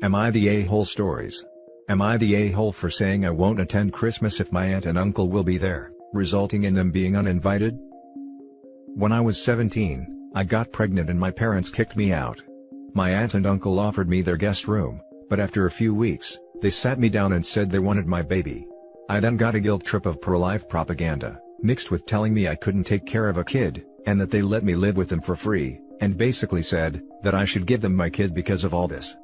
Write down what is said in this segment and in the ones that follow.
Am I the a-hole stories? Am I the a-hole for saying I won't attend Christmas if my aunt and uncle will be there, resulting in them being uninvited? When I was 17, I got pregnant and my parents kicked me out. My aunt and uncle offered me their guest room, but after a few weeks, they sat me down and said they wanted my baby. I then got a guilt trip of pro-life propaganda, mixed with telling me I couldn't take care of a kid, and that they let me live with them for free, and basically said that I should give them my kid because of all this.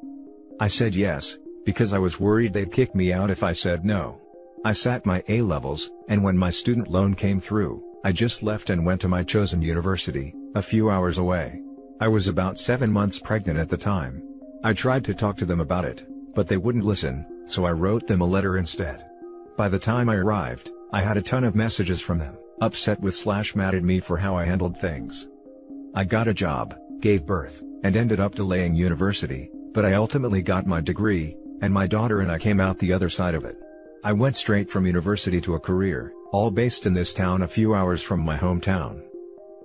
I said yes, because I was worried they'd kick me out if I said no. I sat my A-levels, and when my student loan came through, I just left and went to my chosen university, a few hours away. I was about 7 months pregnant at the time. I tried to talk to them about it, but they wouldn't listen, so I wrote them a letter instead. By the time I arrived, I had a ton of messages from them, upset with / mad at me for how I handled things. I got a job, gave birth, and ended up delaying university, but I ultimately got my degree, and my daughter and I came out the other side of it. I went straight from university to a career, all based in this town a few hours from my hometown.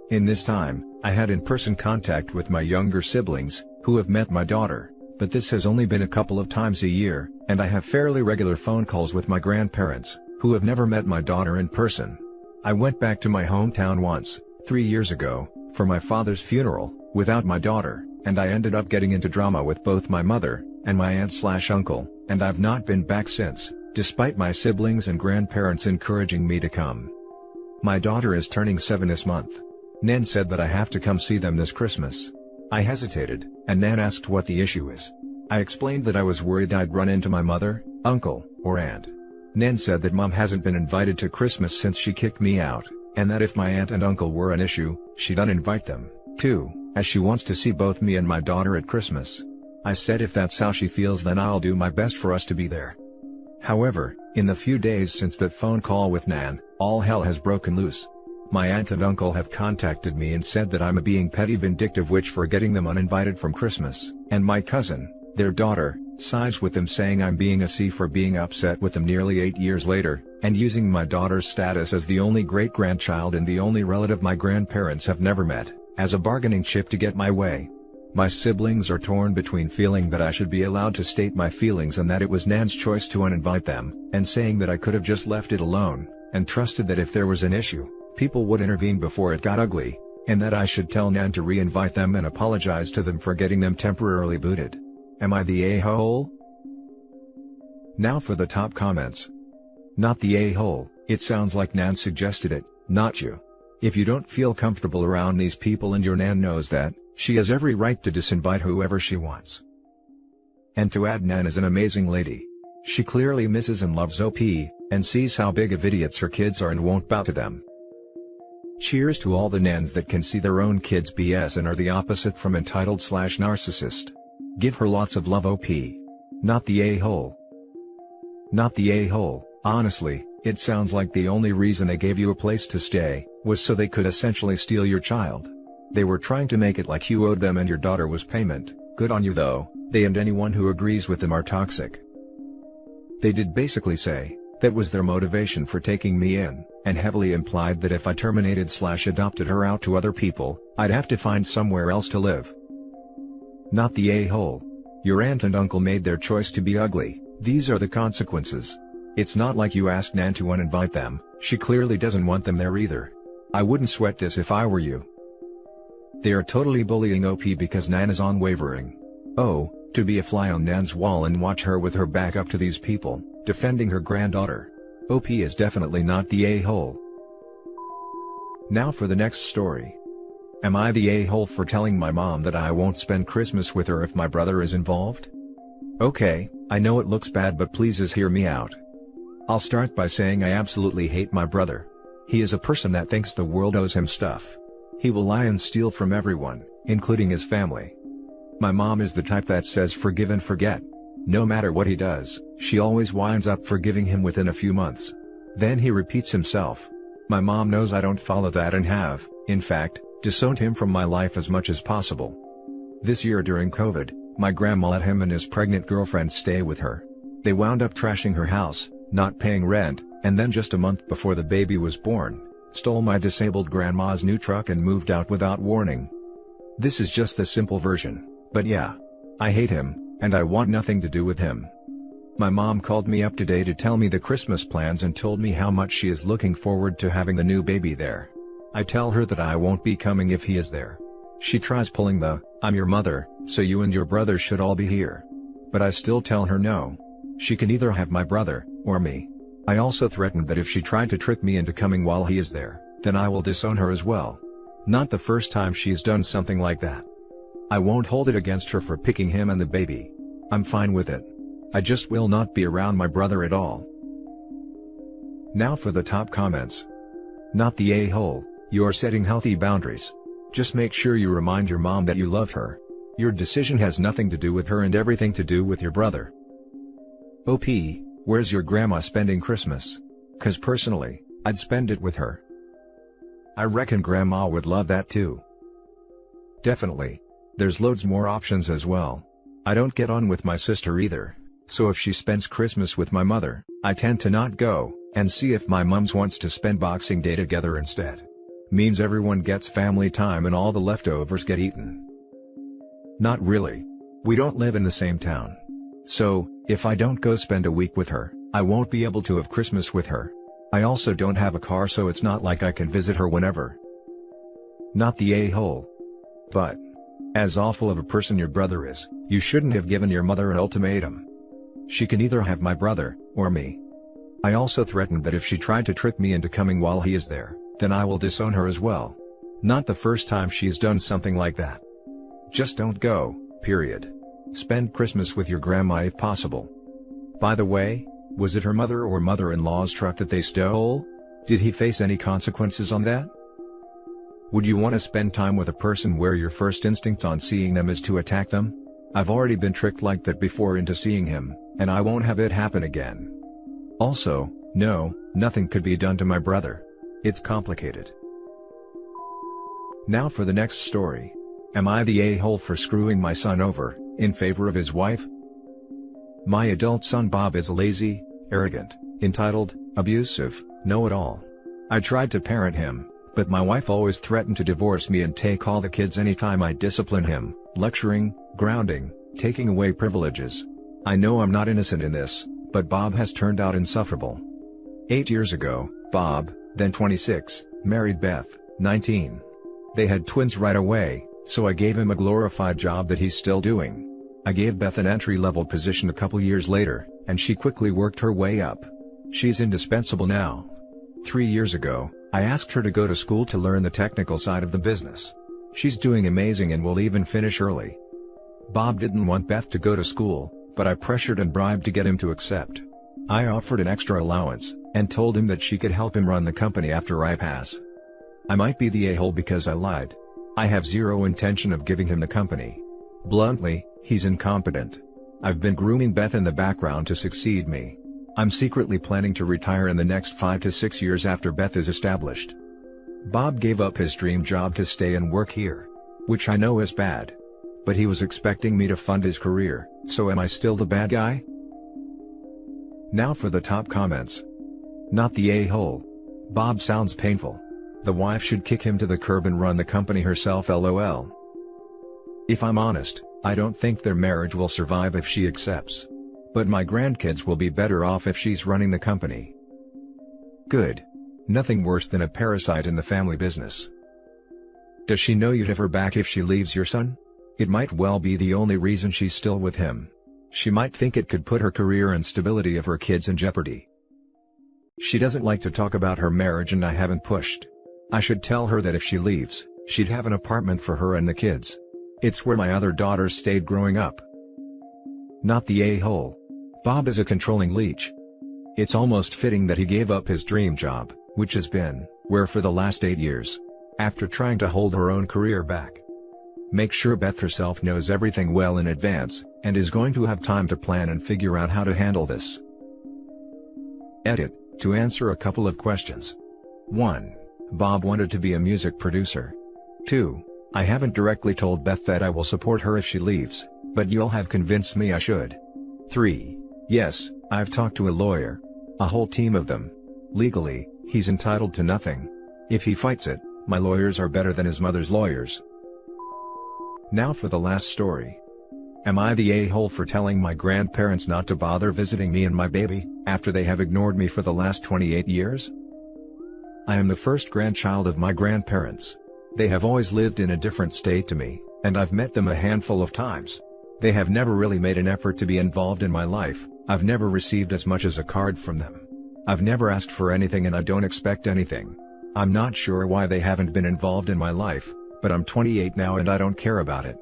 In this time, I had in-person contact with my younger siblings, who have met my daughter, but this has only been a couple of times a year, and I have fairly regular phone calls with my grandparents, who have never met my daughter in person. I went back to my hometown once, 3 years ago, for my father's funeral, without my daughter, and I ended up getting into drama with both my mother and my aunt/uncle, and I've not been back since, despite my siblings and grandparents encouraging me to come. My daughter is turning 7 this month. Nan said that I have to come see them this Christmas. I hesitated, and Nan asked what the issue is. I explained that I was worried I'd run into my mother, uncle, or aunt. Nan said that Mom hasn't been invited to Christmas since she kicked me out, and that if my aunt and uncle were an issue, she'd uninvite them, too, as she wants to see both me and my daughter at Christmas. I said if that's how she feels then I'll do my best for us to be there. However, in the few days since that phone call with Nan, all hell has broken loose. My aunt and uncle have contacted me and said that I'm a being petty vindictive witch for getting them uninvited from Christmas, and my cousin, their daughter, sides with them saying I'm being a C for being upset with them nearly 8 years later, and using my daughter's status as the only great-grandchild and the only relative my grandparents have never met, as a bargaining chip to get my way. My siblings are torn between feeling that I should be allowed to state my feelings and that it was Nan's choice to uninvite them, and saying that I could have just left it alone, and trusted that if there was an issue, people would intervene before it got ugly, and that I should tell Nan to re-invite them and apologize to them for getting them temporarily booted. Am I the a-hole? Now for the top comments. Not the a-hole, it sounds like Nan suggested it, not you. If you don't feel comfortable around these people and your Nan knows that, she has every right to disinvite whoever she wants. And to add, Nan is an amazing lady. She clearly misses and loves OP, and sees how big of idiots her kids are and won't bow to them. Cheers to all the Nans that can see their own kids BS and are the opposite from entitled/narcissist. Give her lots of love OP. Not the a-hole. Not the a-hole, honestly, it sounds like the only reason they gave you a place to stay, was so they could essentially steal your child. They were trying to make it like you owed them and your daughter was payment. Good on you though, they and anyone who agrees with them are toxic. They did basically say, that was their motivation for taking me in, and heavily implied that if I terminated/adopted her out to other people, I'd have to find somewhere else to live. Not the a-hole. Your aunt and uncle made their choice to be ugly, these are the consequences. It's not like you asked Nan to uninvite them, she clearly doesn't want them there either. I wouldn't sweat this if I were you. They are totally bullying OP because Nan is unwavering. Oh, to be a fly on Nan's wall and watch her with her back up to these people, defending her granddaughter. OP is definitely not the a-hole. Now for the next story. Am I the a-hole for telling my mom that I won't spend Christmas with her if my brother is involved? Okay, I know it looks bad but please hear me out. I'll start by saying I absolutely hate my brother. He is a person that thinks the world owes him stuff. He will lie and steal from everyone, including his family. My mom is the type that says forgive and forget. No matter what he does, she always winds up forgiving him within a few months. Then he repeats himself. My mom knows I don't follow that and have, in fact, disowned him from my life as much as possible. This year during COVID, my grandma let him and his pregnant girlfriend stay with her. They wound up trashing her house, not paying rent, and then just a month before the baby was born, stole my disabled grandma's new truck and moved out without warning. This is just the simple version, but yeah. I hate him, and I want nothing to do with him. My mom called me up today to tell me the Christmas plans and told me how much she is looking forward to having the new baby there. I tell her that I won't be coming if he is there. She tries pulling the, "I'm your mother, so you and your brother should all be here." But I still tell her no. She can either have my brother, or me. I also threatened that if she tried to trick me into coming while he is there, then I will disown her as well. Not the first time she's done something like that. I won't hold it against her for picking him and the baby. I'm fine with it. I just will not be around my brother at all. Now for the top comments. Not the a-hole, you're setting healthy boundaries. Just make sure you remind your mom that you love her. Your decision has nothing to do with her and everything to do with your brother. OP, where's your grandma spending Christmas? 'Cause personally, I'd spend it with her. I reckon grandma would love that too. Definitely. There's loads more options as well. I don't get on with my sister either, so if she spends Christmas with my mother, I tend to not go, and see if my mums wants to spend Boxing Day together instead. Means everyone gets family time and all the leftovers get eaten. Not really. We don't live in the same town. So, if I don't go spend a week with her, I won't be able to have Christmas with her. I also don't have a car, so it's not like I can visit her whenever. Not the a-hole. But, as awful of a person your brother is, you shouldn't have given your mother an ultimatum. She can either have my brother, or me. I also threatened that if she tried to trick me into coming while he is there, then I will disown her as well. Not the first time she's done something like that. Just don't go, period. Spend Christmas with your grandma if possible. By the way, was it her mother or mother-in-law's truck that they stole? Did he face any consequences on that? Would you want to spend time with a person where your first instinct on seeing them is to attack them? I've already been tricked like that before into seeing him, and I won't have it happen again. Also, no, nothing could be done to my brother. It's complicated. Now for the next story. Am I the a-hole for screwing my son over, in favor of his wife? My adult son Bob is lazy, arrogant, entitled, abusive, know-it-all. I tried to parent him, but my wife always threatened to divorce me and take all the kids anytime I discipline him, lecturing, grounding, taking away privileges. I know I'm not innocent in this, but Bob has turned out insufferable. 8 years ago, Bob, then 26, married Beth, 19. They had twins right away, so I gave him a glorified job that he's still doing. I gave Beth an entry-level position a couple years later, and she quickly worked her way up. She's indispensable now. 3 years ago, I asked her to go to school to learn the technical side of the business. She's doing amazing and will even finish early. Bob didn't want Beth to go to school, but I pressured and bribed to get him to accept. I offered an extra allowance, and told him that she could help him run the company after I pass. I might be the a-hole because I lied. I have zero intention of giving him the company. Bluntly, he's incompetent. I've been grooming Beth in the background to succeed me. I'm secretly planning to retire in the next 5 to 6 years after Beth is established. Bob gave up his dream job to stay and work here. Which I know is bad. But he was expecting me to fund his career, so am I still the bad guy? Now for the top comments. Not the a-hole. Bob sounds painful. The wife should kick him to the curb and run the company herself, lol. If I'm honest, I don't think their marriage will survive if she accepts. But my grandkids will be better off if she's running the company. Good. Nothing worse than a parasite in the family business. Does she know you'd have her back if she leaves your son? It might well be the only reason she's still with him. She might think it could put her career and stability of her kids in jeopardy. She doesn't like to talk about her marriage and I haven't pushed. I should tell her that if she leaves, she'd have an apartment for her and the kids. It's where my other daughters stayed growing up. Not the a-hole. Bob is a controlling leech. It's almost fitting that he gave up his dream job, which has been, where for the last 8 years. After trying to hold her own career back. Make sure Beth herself knows everything well in advance, and is going to have time to plan and figure out how to handle this. Edit, to answer a couple of questions. 1. Bob wanted to be a music producer. 2. I haven't directly told Beth that I will support her if she leaves, but you'll have convinced me I should. 3. Yes, I've talked to a lawyer. A whole team of them. Legally, he's entitled to nothing. If he fights it, my lawyers are better than his mother's lawyers. Now for the last story. Am I the a-hole for telling my grandparents not to bother visiting me and my baby, after they have ignored me for the last 28 years? I am the first grandchild of my grandparents. They have always lived in a different state to me, and I've met them a handful of times. They have never really made an effort to be involved in my life. I've never received as much as a card from them. I've never asked for anything and I don't expect anything. I'm not sure why they haven't been involved in my life, but I'm 28 now and I don't care about it.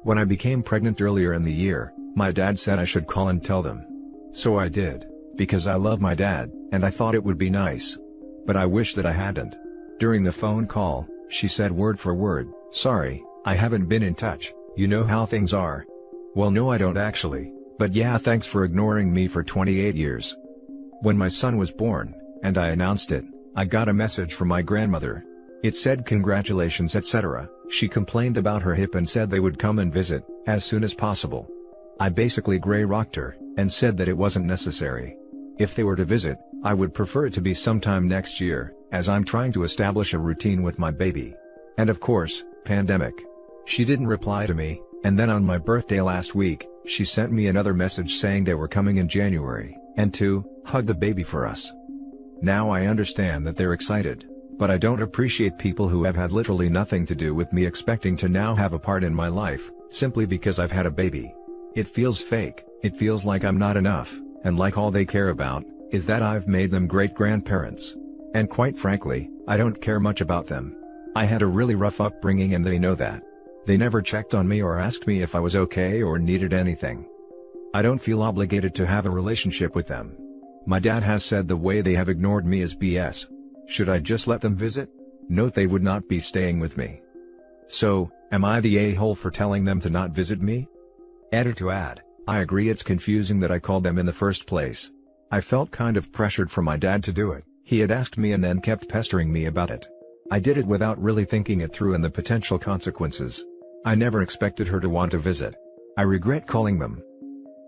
When I became pregnant earlier in the year, my dad said I should call and tell them. So I did, because I love my dad, and I thought it would be nice. But I wish that I hadn't. During the phone call, she said word for word, "Sorry, I haven't been in touch, you know how things are." Well, no, I don't actually, but yeah, thanks for ignoring me for 28 years. When my son was born, and I announced it, I got a message from my grandmother. It said congratulations etc. She complained about her hip and said they would come and visit, as soon as possible. I basically grey-rocked her, and said that it wasn't necessary. If they were to visit, I would prefer it to be sometime next year, as I'm trying to establish a routine with my baby. And of course, pandemic. She didn't reply to me, and then on my birthday last week, she sent me another message saying they were coming in January, and to hug the baby for us. Now I understand that they're excited, but I don't appreciate people who have had literally nothing to do with me expecting to now have a part in my life, simply because I've had a baby. It feels fake, it feels like I'm not enough, and like all they care about is that I've made them great-grandparents. And quite frankly, I don't care much about them. I had a really rough upbringing and they know that. They never checked on me or asked me if I was okay or needed anything. I don't feel obligated to have a relationship with them. My dad has said the way they have ignored me is BS. Should I just let them visit? Note they would not be staying with me. So, am I the a-hole for telling them to not visit me? Edit to add, I agree it's confusing that I called them in the first place. I felt kind of pressured for my dad to do it. He had asked me and then kept pestering me about it. I did it without really thinking it through and the potential consequences. I never expected her to want to visit. I regret calling them.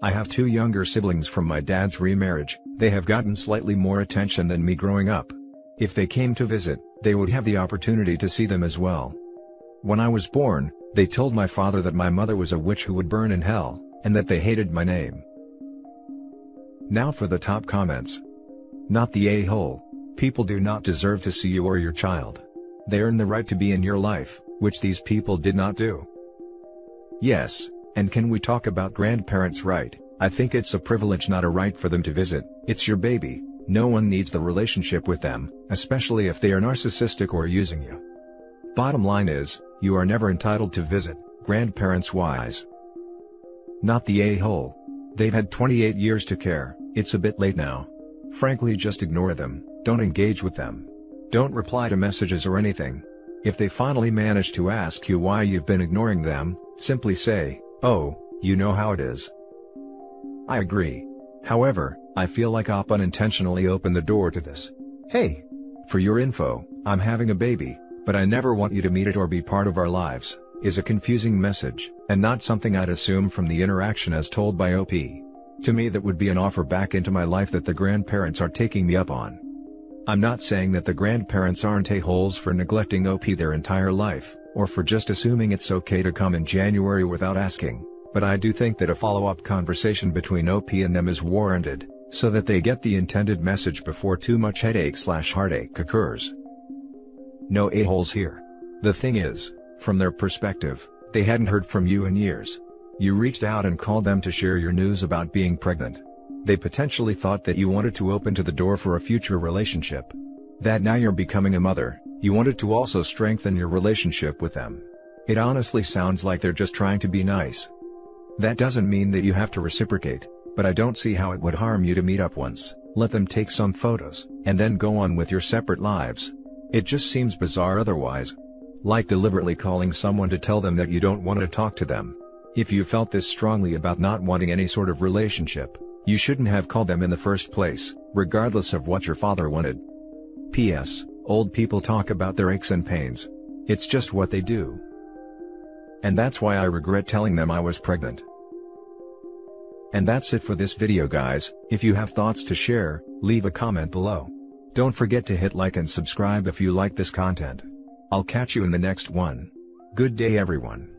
I have 2 younger siblings from my dad's remarriage. They have gotten slightly more attention than me growing up. If they came to visit, they would have the opportunity to see them as well. When I was born, they told my father that my mother was a witch who would burn in hell, and that they hated my name. Now for the top comments. Not the a-hole. People do not deserve to see you or your child. They earn the right to be in your life, which these people did not do. Yes, and can we talk about grandparents' right? I think it's a privilege, not a right for them to visit. It's your baby. No one needs the relationship with them, especially if they are narcissistic or using you. Bottom line is, you are never entitled to visit, grandparents-wise. Not the a-hole. They've had 28 years to care, it's a bit late now. Frankly, just ignore them, don't engage with them. Don't reply to messages or anything. If they finally manage to ask you why you've been ignoring them, simply say, "Oh, you know how it is." I agree. However, I feel like I've unintentionally opened the door to this. "Hey, for your info, I'm having a baby, but I never want you to meet it or be part of our lives," is a confusing message, and not something I'd assume from the interaction as told by OP. To me, that would be an offer back into my life that the grandparents are taking me up on. I'm not saying that the grandparents aren't a-holes for neglecting OP their entire life, or for just assuming it's okay to come in January without asking, but I do think that a follow-up conversation between OP and them is warranted, so that they get the intended message before too much headache/heartache occurs. No a-holes here. The thing is, from their perspective, they hadn't heard from you in years. You reached out and called them to share your news about being pregnant. They potentially thought that you wanted to open to the door for a future relationship. That now you're becoming a mother, you wanted to also strengthen your relationship with them. It honestly sounds like they're just trying to be nice. That doesn't mean that you have to reciprocate, but I don't see how it would harm you to meet up once, let them take some photos, and then go on with your separate lives. It just seems bizarre otherwise. Like deliberately calling someone to tell them that you don't want to talk to them. If you felt this strongly about not wanting any sort of relationship, you shouldn't have called them in the first place, regardless of what your father wanted. P.S. Old people talk about their aches and pains. It's just what they do. And that's why I regret telling them I was pregnant. And that's it for this video, guys. If you have thoughts to share, leave a comment below. Don't forget to hit like and subscribe if you like this content. I'll catch you in the next one. Good day, everyone.